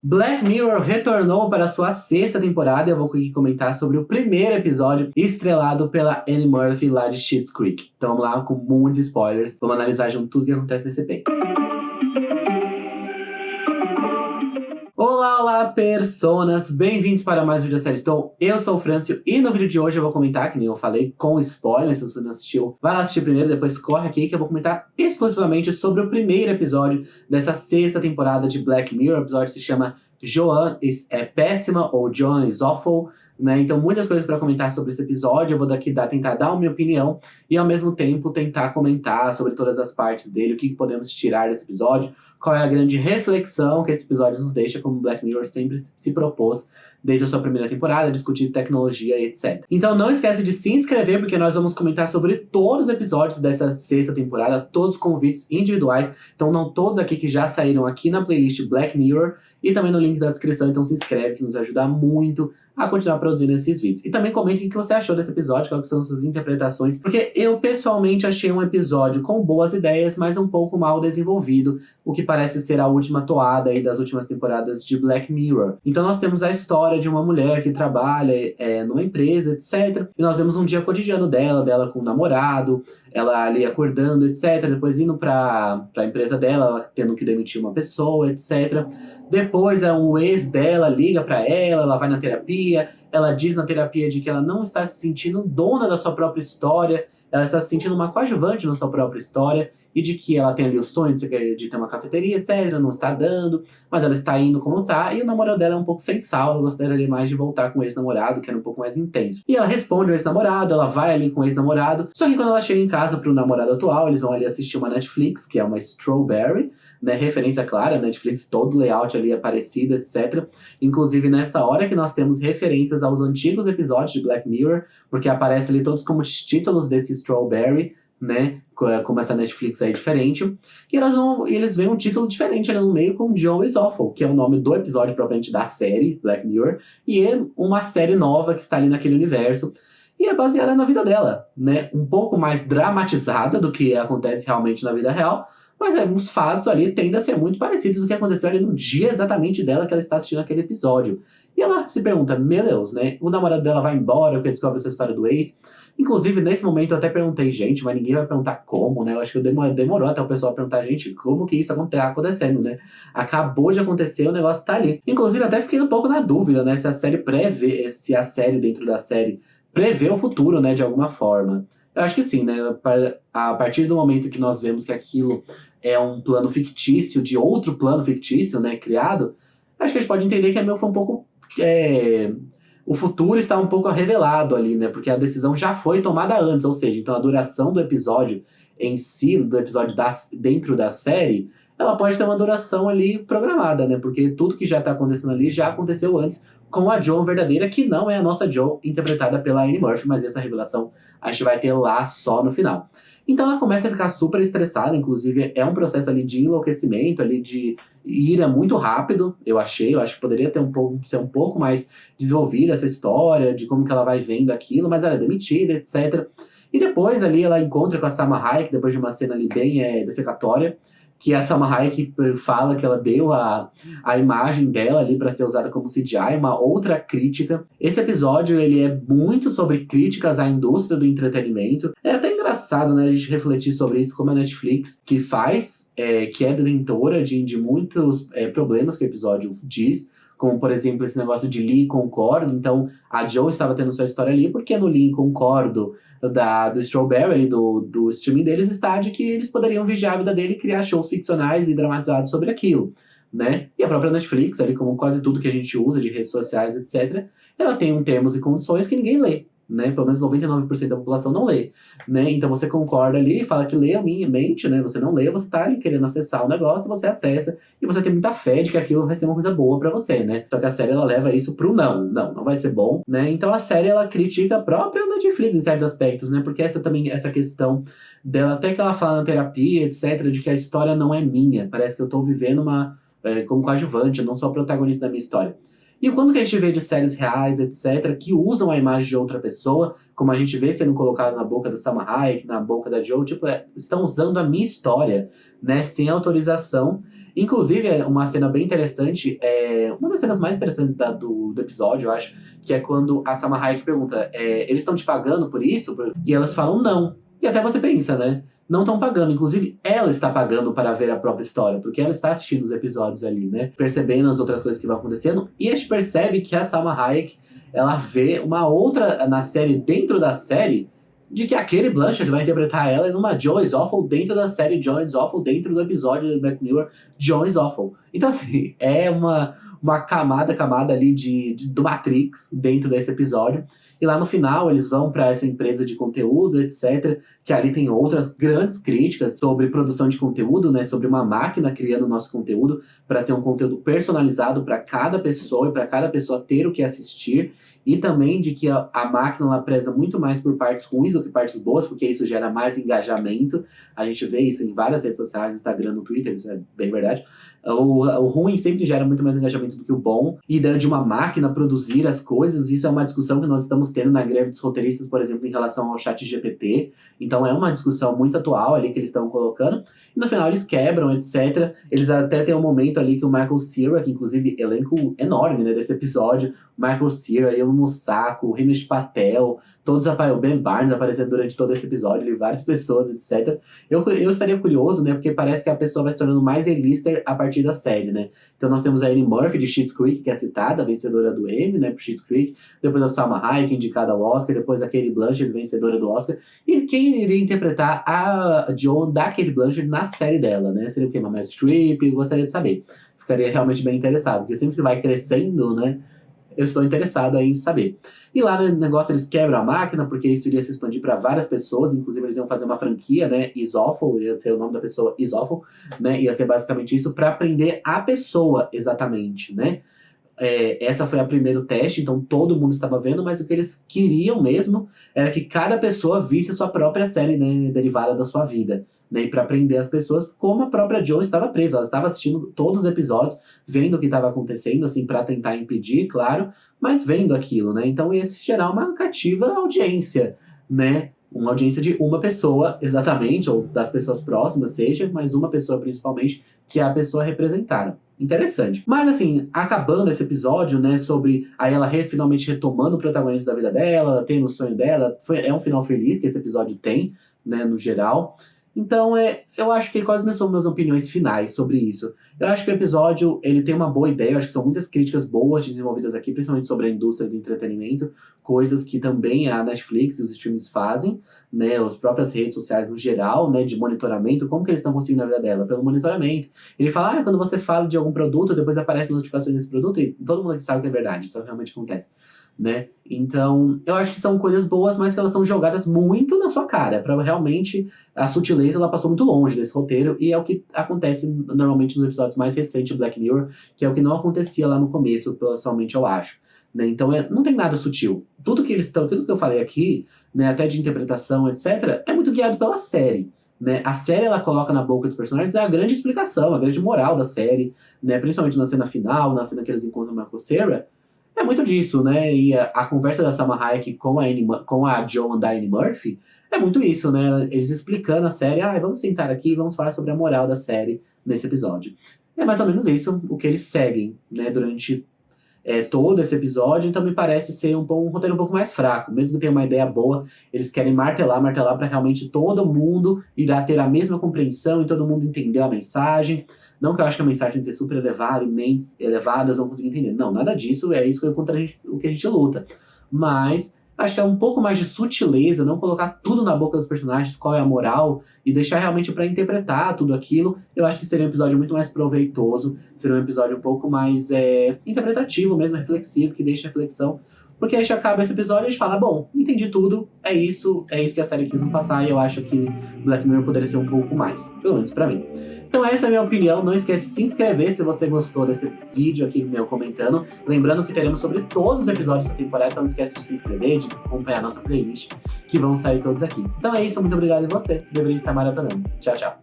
Black Mirror retornou para sua sexta temporada e eu vou aqui comentar sobre o primeiro episódio estrelado pela Annie Murphy lá de Schitt's Creek. Então vamos lá com muitos spoilers, vamos analisar junto tudo que acontece nesse EP. Olá, personas! Bem-vindos para mais um vídeo da série Stone. Eu sou o Francio e no vídeo de hoje eu vou comentar, que nem eu falei, com spoilers. Se você não assistiu, vai lá assistir primeiro, depois corre aqui que eu vou comentar exclusivamente sobre o primeiro episódio dessa sexta temporada de Black Mirror. O episódio se chama Joanne é péssima ou Joanne is awful, né? Então muitas coisas para comentar sobre esse episódio. Eu vou tentar dar a minha opinião e ao mesmo tempo tentar comentar sobre todas as partes dele, o que podemos tirar desse episódio, qual é a grande reflexão que esse episódio nos deixa, como Black Mirror sempre se propôs desde a sua primeira temporada, discutir tecnologia e etc. Então não esquece de se inscrever, porque nós vamos comentar sobre todos os episódios dessa sexta temporada, todos os convites individuais, então não todos aqui que já saíram aqui na playlist Black Mirror, e também no link da descrição, então se inscreve que nos ajuda muito a continuar produzindo esses vídeos. E também comente o que você achou desse episódio, quais são suas interpretações, porque eu pessoalmente achei um episódio com boas ideias, mas um pouco mal desenvolvido, o que parece ser a última toada aí das últimas temporadas de Black Mirror. Então nós temos a história de uma mulher que trabalha numa empresa, etc. E nós vemos um dia cotidiano dela com o namorado, ela ali acordando, etc. Depois indo pra empresa dela, ela tendo que demitir uma pessoa, etc. Depois um ex dela liga pra ela vai na terapia, ela diz na terapia de que ela não está se sentindo dona da sua própria história, ela está se sentindo uma coadjuvante na sua própria história, e de que ela tem ali o sonho de ter uma cafeteria, etc, não está dando, mas ela está indo como tá, e o namorado dela é um pouco sem sal, ela gostaria mais de voltar com o ex-namorado, que era um pouco mais intenso. E ela responde ao ex-namorado, ela vai ali com o ex-namorado, só que quando ela chega em casa pro namorado atual, eles vão ali assistir uma Netflix, que é uma Strawberry, né, referência clara, Netflix, todo o layout ali é parecido, etc. Inclusive nessa hora que nós temos referências aos antigos episódios de Black Mirror, porque aparece ali todos como títulos desse Strawberry, né, como essa Netflix aí diferente, e eles veem um título diferente ali no meio com Joe is Awful, que é o nome do episódio propriamente da série Black Mirror, e é uma série nova que está ali naquele universo, e é baseada na vida dela, né, um pouco mais dramatizada do que acontece realmente na vida real, mas os fatos ali tendem a ser muito parecidos do que aconteceu ali no dia exatamente dela que ela está assistindo aquele episódio. E ela se pergunta, meu Deus, né? O namorado dela vai embora porque descobre essa história do ex. Inclusive, nesse momento eu até perguntei, gente, mas ninguém vai perguntar como, né? Eu acho que demorou até o pessoal perguntar, gente, como que isso tá acontecendo, né? Acabou de acontecer, o negócio tá ali. Inclusive, até fiquei um pouco na dúvida, né? Se a série dentro da série prevê o futuro, né? De alguma forma. Eu acho que sim, né? A partir do momento que nós vemos que aquilo é um plano fictício de outro plano fictício, né, criado, acho que a gente pode entender que a meu foi um pouco... o futuro está um pouco revelado ali, né, porque a decisão já foi tomada antes, ou seja, então a duração do episódio em si, do episódio dentro da série, ela pode ter uma duração ali programada, né, porque tudo que já está acontecendo ali já aconteceu antes com a Joan verdadeira, que não é a nossa Joan interpretada pela Annie Murphy, mas essa revelação a gente vai ter lá só no final. Então ela começa a ficar super estressada, inclusive é um processo ali de enlouquecimento, ali de ira muito rápido, eu acho que poderia ser um pouco mais desenvolvida essa história, de como que ela vai vendo aquilo, mas ela é demitida, etc. E depois ali ela encontra com a Salma Hayek, depois de uma cena ali bem defecatória, que a Salma Hayek fala que ela deu a imagem dela ali para ser usada como CGI, uma outra crítica. Esse episódio ele é muito sobre críticas à indústria do entretenimento. É até engraçado, né, a gente refletir sobre isso, como a Netflix, que que é detentora de muitos problemas que o episódio diz, como, por exemplo, esse negócio de Lee Concordo. Então, a Joe estava tendo sua história ali, porque no Lee Concordo do Strawberry, do streaming deles, está de que eles poderiam vigiar a vida dele e criar shows ficcionais e dramatizados sobre aquilo, né? E a própria Netflix, ali como quase tudo que a gente usa de redes sociais, etc., ela tem termos e condições que ninguém lê, né? Pelo menos 99% da população não lê, né? Então você concorda ali, fala que lê a minha mente, né? Você não lê, você tá ali querendo acessar o negócio, você acessa e você tem muita fé de que aquilo vai ser uma coisa boa pra você, né? Só que a série ela leva isso pro não vai ser bom, né? Então a série ela critica a própria Netflix em certos aspectos, né? Porque essa questão dela, até que ela fala na terapia, etc, de que a história não é minha, parece que eu tô vivendo como coadjuvante, eu não sou a protagonista da minha história. E o quanto que a gente vê de séries reais, etc., que usam a imagem de outra pessoa, como a gente vê sendo colocado na boca da Salma Hayek, na boca da Joe, tipo, estão usando a minha história, né, sem autorização. Inclusive, uma cena bem interessante, uma das cenas mais interessantes do episódio, eu acho, que é quando a Salma Hayek pergunta, eles estão te pagando por isso? E elas falam não. E até você pensa, né? Não estão pagando. Inclusive, ela está pagando para ver a própria história, porque ela está assistindo os episódios ali, né? Percebendo as outras coisas que vão acontecendo. E a gente percebe que a Salma Hayek, ela vê uma outra na série, dentro da série, de que a Cate Blanchett vai interpretar ela numa Jones Awful dentro da série Jones Awful, dentro do episódio do Black Mirror Jones Awful. Então, assim, é uma camada ali do Matrix dentro desse episódio. E lá no final eles vão para essa empresa de conteúdo, etc., que ali tem outras grandes críticas sobre produção de conteúdo, né, sobre uma máquina criando o nosso conteúdo para ser um conteúdo personalizado para cada pessoa e para cada pessoa ter o que assistir. E também de que a máquina ela preza muito mais por partes ruins do que partes boas, porque isso gera mais engajamento. A gente vê isso em várias redes sociais, no Instagram, no Twitter, isso é bem verdade. O ruim sempre gera muito mais engajamento do que o bom. E de uma máquina produzir as coisas, isso é uma discussão que nós estamos tendo na greve dos roteiristas, por exemplo, em relação ao ChatGPT. Então é uma discussão muito atual ali que eles estão colocando. E no final eles quebram, etc. Eles até tem um momento ali que o Michael Cera, que inclusive elenco enorme, né, desse episódio, Michael Cera, eu no saco, o Himesh Patel, todos o Ben Barnes aparecendo durante todo esse episódio, ali, várias pessoas, etc. Eu estaria curioso, né, porque parece que a pessoa vai se tornando mais A-lister a partir da série, né. Então nós temos a Annie Murphy de Schitt's Creek, que é citada, vencedora do Emmy, né, por Schitt's Creek, depois a Salma Hayek, indicada ao Oscar, depois a Cate Blanchett, vencedora do Oscar, e quem iria interpretar a Joan da Cate Blanchett na série dela, né, seria o quê? Uma Meryl Streep? Gostaria de saber. Ficaria realmente bem interessado, porque sempre que vai crescendo, né, eu estou interessado aí em saber. E lá no negócio eles quebram a máquina, porque isso iria se expandir para várias pessoas, inclusive eles iam fazer uma franquia, né, Isawful, ia ser o nome da pessoa Isawful, né, ia ser basicamente isso, para aprender a pessoa exatamente, né. Essa foi a primeiro teste, então todo mundo estava vendo, mas o que eles queriam mesmo era que cada pessoa visse a sua própria série, né, derivada da sua vida. Né, e para prender as pessoas, como a própria Jo estava presa. Ela estava assistindo todos os episódios, vendo o que estava acontecendo, assim, para tentar impedir, claro, mas vendo aquilo, né? Então ia se gerar uma cativa audiência, né? Uma audiência de uma pessoa, exatamente, ou das pessoas próximas, seja, mas uma pessoa principalmente, que é a pessoa representada. Interessante. Mas assim, acabando esse episódio, né, sobre aí ela finalmente retomando o protagonismo da vida dela, tendo o sonho dela, é um final feliz que esse episódio tem, né, no geral. Então, eu acho que quais são minhas opiniões finais sobre isso. Eu acho que o episódio, ele tem uma boa ideia, eu acho que são muitas críticas boas desenvolvidas aqui, principalmente sobre a indústria do entretenimento, coisas que também a Netflix e os streams fazem, né, as próprias redes sociais no geral, né, de monitoramento, como que eles estão conseguindo a vida dela? Pelo monitoramento. Ele fala, quando você fala de algum produto, depois aparecem notificações desse produto, e todo mundo aqui sabe que é verdade, isso realmente acontece. Né? Então, eu acho que são coisas boas, mas que elas são jogadas muito na sua cara, para realmente a sutileza ela passou muito longe desse roteiro, e é o que acontece normalmente nos episódios mais recentes de Black Mirror, que é o que não acontecia lá no começo, pessoalmente eu acho. Né? Então, não tem nada sutil. Tudo que eu falei aqui, né, até de interpretação, etc., é muito guiado pela série. Né? A série ela coloca na boca dos personagens a grande explicação, a grande moral da série, né? Principalmente na cena final, na cena que eles encontram o Michael Cera. É muito disso, né? E a conversa da Salma Hayek com a Joan da Annie Murphy é muito isso, né? Eles explicando a série, vamos sentar aqui e vamos falar sobre a moral da série nesse episódio. É mais ou menos isso o que eles seguem, né? Durante todo esse episódio, então me parece ser um roteiro um pouco mais fraco. Mesmo que tenha uma ideia boa, eles querem martelar para realmente todo mundo irá ter a mesma compreensão e todo mundo entender a mensagem. Não que eu acho que a mensagem tem que ser super elevada, e mentes elevadas não conseguir entender. Não, nada disso, é isso o que a gente luta. Mas acho que é um pouco mais de sutileza, não colocar tudo na boca dos personagens, qual é a moral, e deixar realmente para interpretar tudo aquilo. Eu acho que seria um episódio muito mais proveitoso, seria um episódio um pouco mais interpretativo mesmo, reflexivo, que deixa reflexão. Porque aí acaba esse episódio e a gente fala, bom, entendi tudo, é isso que a série quis nos passar, e eu acho que Black Mirror poderia ser um pouco mais, pelo menos pra mim. Então essa é a minha opinião, não esquece de se inscrever se você gostou desse vídeo aqui meu comentando, lembrando que teremos sobre todos os episódios da temporada, então não esquece de se inscrever, de acompanhar a nossa playlist, que vão sair todos aqui. Então é isso, muito obrigado e você deveria estar maratonando. Tchau, tchau.